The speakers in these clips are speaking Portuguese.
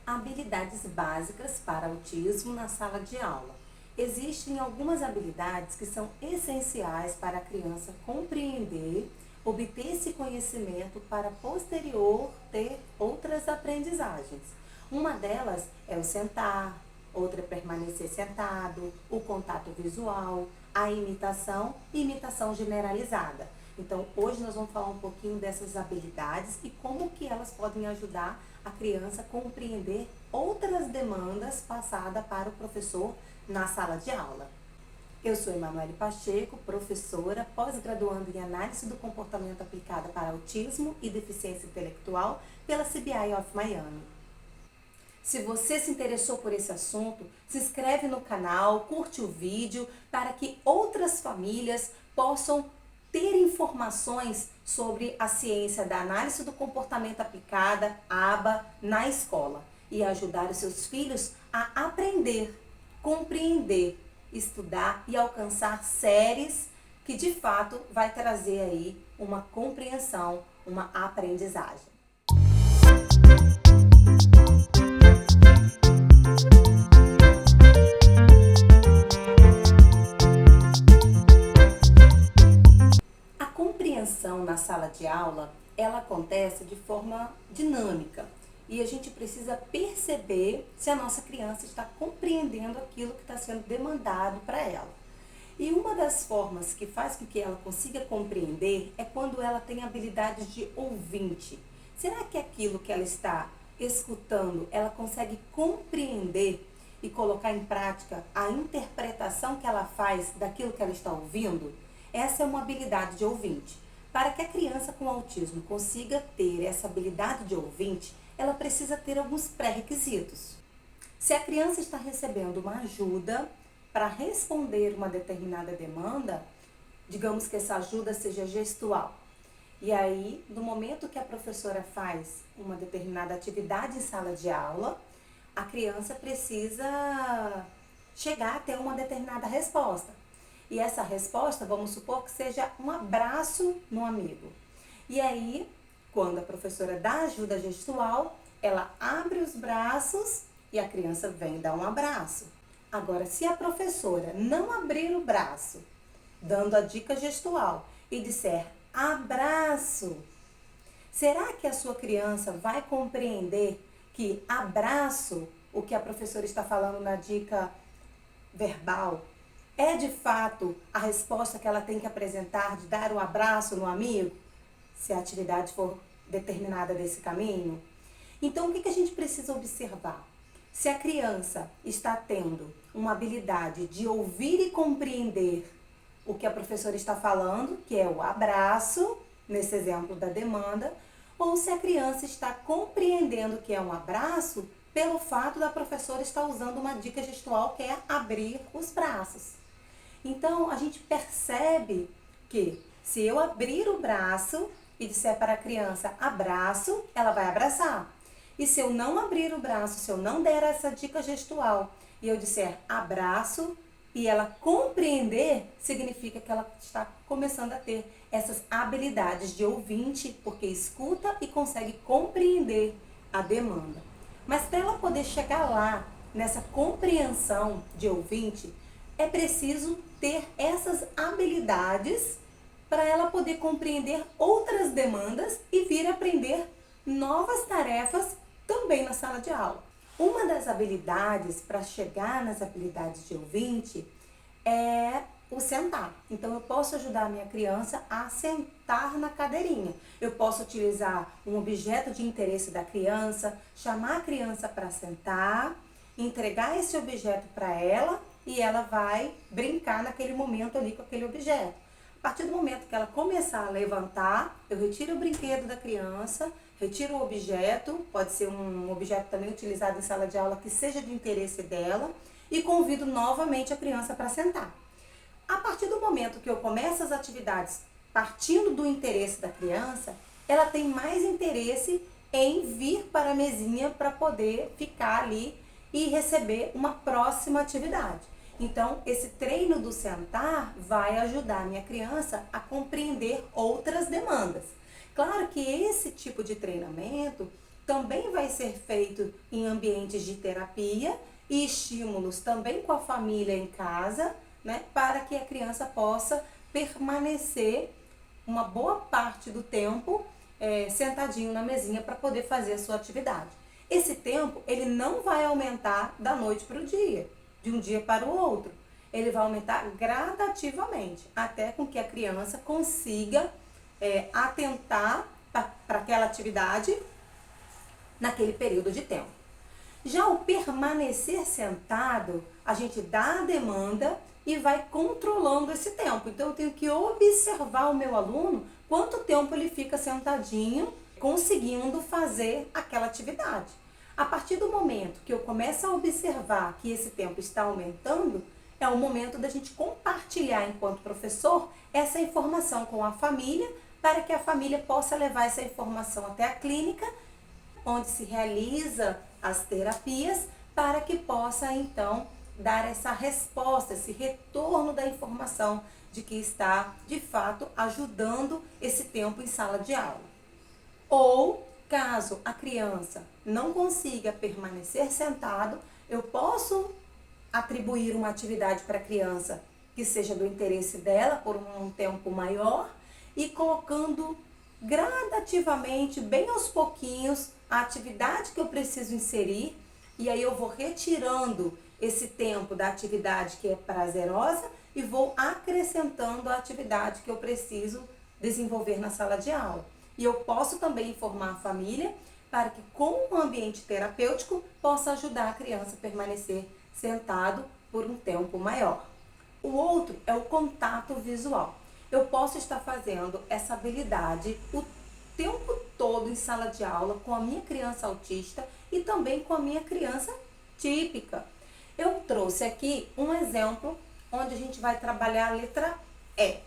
Habilidades básicas para autismo na sala de aula. Existem algumas habilidades que são essenciais para a criança compreender, obter esse conhecimento para posterior ter outras aprendizagens. Uma delas é o sentar, outra é permanecer sentado, o contato visual, a imitação e imitação generalizada. Então, hoje nós vamos falar um pouquinho dessas habilidades e como que elas podem ajudar a criança a compreender outras demandas passadas para o professor na sala de aula. Eu sou Emanuele Pacheco, professora, pós-graduando em Análise do Comportamento aplicada para Autismo e Deficiência Intelectual pela CBI of Miami. Se você se interessou por esse assunto, se inscreve no canal, curte o vídeo para que outras famílias possam ter informações sobre a ciência da análise do comportamento aplicada, ABA, na escola e ajudar os seus filhos a aprender, compreender, estudar e alcançar séries que de fato vai trazer aí uma compreensão, uma aprendizagem. Na sala de aula, ela acontece de forma dinâmica e a gente precisa perceber se a nossa criança está compreendendo aquilo que está sendo demandado para ela. E uma das formas que faz com que ela consiga compreender é quando ela tem habilidades de ouvinte. Será que aquilo que ela está escutando, ela consegue compreender e colocar em prática a interpretação que ela faz daquilo que ela está ouvindo? Essa é uma habilidade de ouvinte. Para que a criança com autismo consiga ter essa habilidade de ouvinte, ela precisa ter alguns pré-requisitos. Se a criança está recebendo uma ajuda para responder uma determinada demanda, digamos que essa ajuda seja gestual. E aí, no momento que a professora faz uma determinada atividade em sala de aula, a criança precisa chegar até uma determinada resposta. E essa resposta, vamos supor que seja um abraço no amigo. E aí, quando a professora dá ajuda gestual, ela abre os braços e a criança vem dar um abraço. Agora, se a professora não abrir o braço, dando a dica gestual, e disser abraço, será que a sua criança vai compreender que abraço, o que a professora está falando na dica verbal, é de fato a resposta que ela tem que apresentar de dar um abraço no amigo, se a atividade for determinada desse caminho? Então, o que a gente precisa observar? Se a criança está tendo uma habilidade de ouvir e compreender o que a professora está falando, que é o abraço, nesse exemplo da demanda, ou se a criança está compreendendo que é um abraço pelo fato da professora estar usando uma dica gestual que é abrir os braços. Então, a gente percebe que se eu abrir o braço e disser para a criança abraço, ela vai abraçar. E se eu não abrir o braço, se eu não der essa dica gestual e eu disser abraço e ela compreender, significa que ela está começando a ter essas habilidades de ouvinte, porque escuta e consegue compreender a demanda. Mas para ela poder chegar lá, nessa compreensão de ouvinte, é preciso ter essas habilidades para ela poder compreender outras demandas e vir aprender novas tarefas também na sala de aula. Uma das habilidades para chegar nas habilidades de ouvinte é o sentar. Então, eu posso ajudar a minha criança a sentar na cadeirinha. Eu posso utilizar um objeto de interesse da criança, chamar a criança para sentar, entregar esse objeto para ela e ela vai brincar naquele momento ali com aquele objeto. A partir do momento que ela começar a levantar, eu retiro o brinquedo da criança, retiro o objeto, pode ser um objeto também utilizado em sala de aula que seja de interesse dela, e convido novamente a criança para sentar. A partir do momento que eu começo as atividades partindo do interesse da criança, ela tem mais interesse em vir para a mesinha para poder ficar ali e receber uma próxima atividade. Então, esse treino do sentar vai ajudar a minha criança a compreender outras demandas. Claro que esse tipo de treinamento também vai ser feito em ambientes de terapia e estímulos também com a família em casa, né, para que a criança possa permanecer uma boa parte do tempo sentadinho na mesinha para poder fazer a sua atividade. Esse tempo, ele não vai aumentar da noite para o dia, de um dia para o outro. Ele vai aumentar gradativamente, até com que a criança consiga atentar para aquela atividade naquele período de tempo. Já o permanecer sentado, a gente dá a demanda e vai controlando esse tempo. Então, eu tenho que observar o meu aluno quanto tempo ele fica sentadinho, conseguindo fazer aquela atividade. A partir do momento que eu começo a observar que esse tempo está aumentando, é o momento da gente compartilhar, enquanto professor, essa informação com a família, para que a família possa levar essa informação até a clínica, onde se realiza as terapias, para que possa, então, dar essa resposta, esse retorno da informação de que está, de fato, ajudando esse tempo em sala de aula. Ou, caso a criança não consiga permanecer sentado, eu posso atribuir uma atividade para a criança que seja do interesse dela por um tempo maior e colocando gradativamente, bem aos pouquinhos, a atividade que eu preciso inserir, e aí eu vou retirando esse tempo da atividade que é prazerosa e vou acrescentando a atividade que eu preciso desenvolver na sala de aula. E eu posso também informar a família para que, com o ambiente terapêutico, possa ajudar a criança a permanecer sentado por um tempo maior. O outro é o contato visual. Eu posso estar fazendo essa habilidade o tempo todo em sala de aula com a minha criança autista e também com a minha criança típica. Eu trouxe aqui um exemplo onde a gente vai trabalhar a letra E.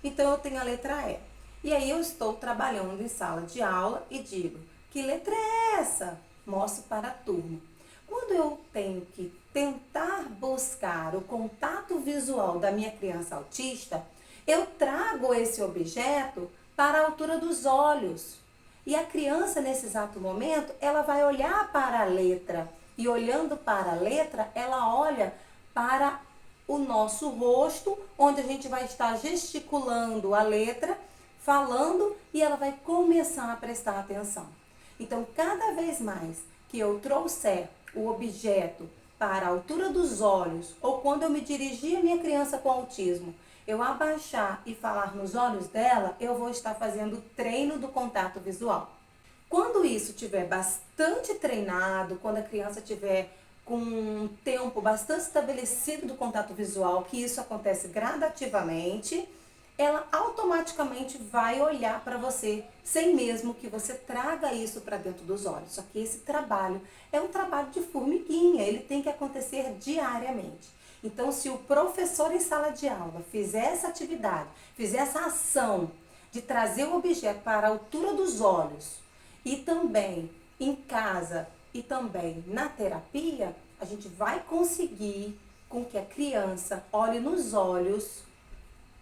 Então, eu tenho a letra E. E aí, eu estou trabalhando em sala de aula e digo, que letra é essa? Mostro para a turma. Quando eu tenho que tentar buscar o contato visual da minha criança autista, eu trago esse objeto para a altura dos olhos. E a criança, nesse exato momento, ela vai olhar para a letra. E olhando para a letra, ela olha para o nosso rosto, onde a gente vai estar gesticulando a letra, falando, e ela vai começar a prestar atenção. Então, cada vez mais que eu trouxer o objeto para a altura dos olhos, ou quando eu me dirigir à minha criança com autismo, eu abaixar e falar nos olhos dela, eu vou estar fazendo o treino do contato visual. Quando isso estiver bastante treinado, quando a criança estiver com um tempo bastante estabelecido do contato visual, que isso acontece gradativamente, ela automaticamente vai olhar para você, sem mesmo que você traga isso para dentro dos olhos. Só que esse trabalho é um trabalho de formiguinha, ele tem que acontecer diariamente. Então, se o professor em sala de aula fizer essa atividade, fizer essa ação de trazer o objeto para a altura dos olhos, e também em casa e também na terapia, a gente vai conseguir com que a criança olhe nos olhos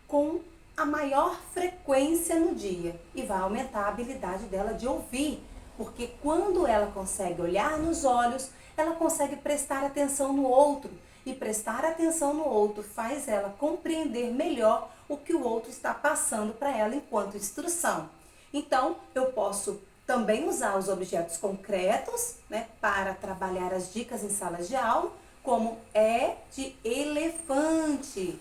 com a maior frequência no dia e vai aumentar a habilidade dela de ouvir, porque quando ela consegue olhar nos olhos, ela consegue prestar atenção no outro, e prestar atenção no outro faz ela compreender melhor o que o outro está passando para ela enquanto instrução. Então, eu posso também usar os objetos concretos, né, para trabalhar as dicas em salas de aula, como é de elefante.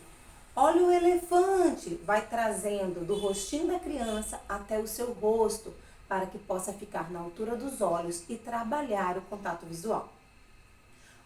Olha o elefante, vai trazendo do rostinho da criança até o seu rosto, para que possa ficar na altura dos olhos e trabalhar o contato visual.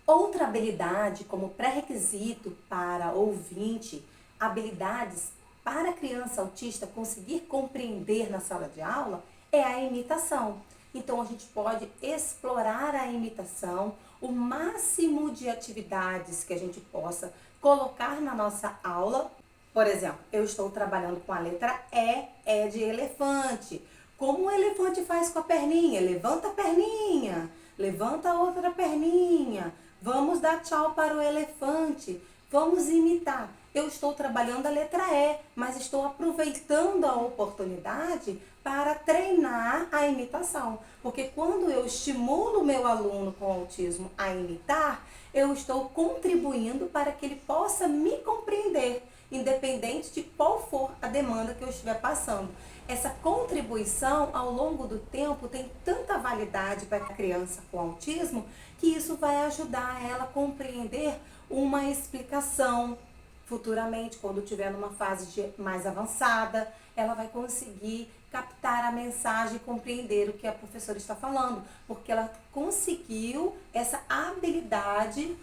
Outra habilidade como pré-requisito para ouvinte, habilidades para a criança autista conseguir compreender na sala de aula, é a imitação. Então, a gente pode explorar a imitação, o máximo de atividades que a gente possa colocar na nossa aula. Por exemplo, eu estou trabalhando com a letra E de elefante. Como o elefante faz com a perninha? Levanta a perninha, levanta a outra perninha. Vamos dar tchau para o elefante. Vamos imitar. eu estou trabalhando a letra E, mas estou aproveitando a oportunidade para treinar a imitação. Porque quando eu estimulo o meu aluno com autismo a imitar, eu estou contribuindo para que ele possa me compreender, independente de qual for a demanda que eu estiver passando. Essa contribuição ao longo do tempo tem tanta validade para a criança com autismo que isso vai ajudar ela a compreender uma explicação. Futuramente, quando estiver numa fase mais avançada, ela vai conseguir captar a mensagem e compreender o que a professora está falando, porque ela conseguiu essa habilidade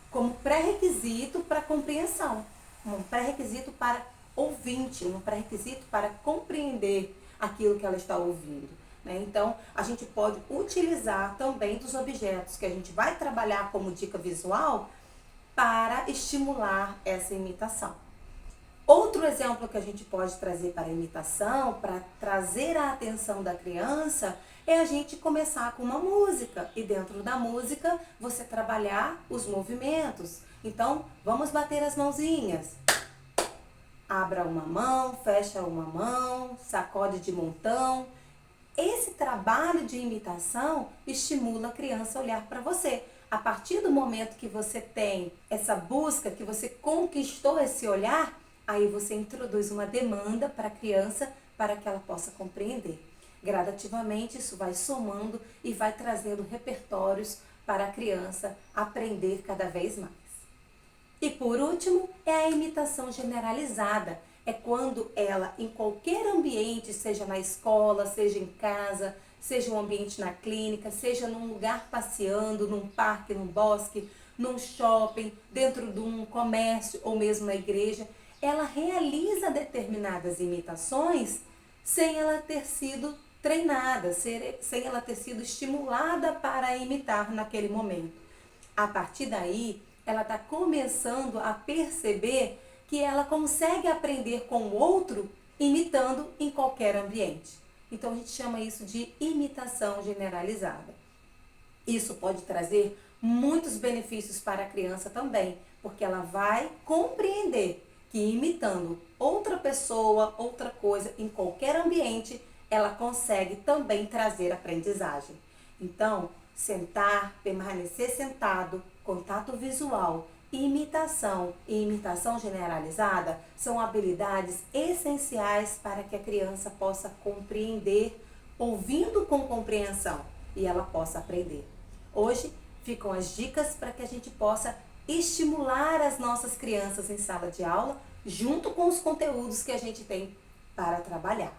como pré-requisito para compreensão, um pré-requisito para ouvinte, um pré-requisito para compreender aquilo que ela está ouvindo. Então, a gente pode utilizar também dos objetos que a gente vai trabalhar como dica visual para estimular essa imitação. Outro exemplo que a gente pode trazer para a imitação, para trazer a atenção da criança, é a gente começar com uma música e dentro da música você trabalhar os movimentos. Então, vamos bater as mãozinhas. Abra uma mão, fecha uma mão, sacode de montão. Esse trabalho de imitação estimula a criança a olhar para você. A partir do momento que você tem essa busca, que você conquistou esse olhar, aí você introduz uma demanda para a criança para que ela possa compreender. Gradativamente isso vai somando e vai trazendo repertórios para a criança aprender cada vez mais. E por último, é a imitação generalizada. É quando ela, em qualquer ambiente, seja na escola, seja em casa, seja um ambiente na clínica, seja num lugar passeando, num parque, num bosque, num shopping, dentro de um comércio ou mesmo na igreja, ela realiza determinadas imitações sem ela ter sido treinada, sem ela ter sido estimulada para imitar naquele momento. A partir daí, ela está começando a perceber que ela consegue aprender com o outro imitando em qualquer ambiente. Então a gente chama isso de imitação generalizada. Isso pode trazer muitos benefícios para a criança também, porque ela vai compreender que imitando outra pessoa, outra coisa, em qualquer ambiente, ela consegue também trazer aprendizagem. Então, sentar, permanecer sentado, contato visual, imitação e imitação generalizada são habilidades essenciais para que a criança possa compreender, ouvindo com compreensão, e ela possa aprender. Hoje ficam as dicas para que a gente possa estimular as nossas crianças em sala de aula, junto com os conteúdos que a gente tem para trabalhar.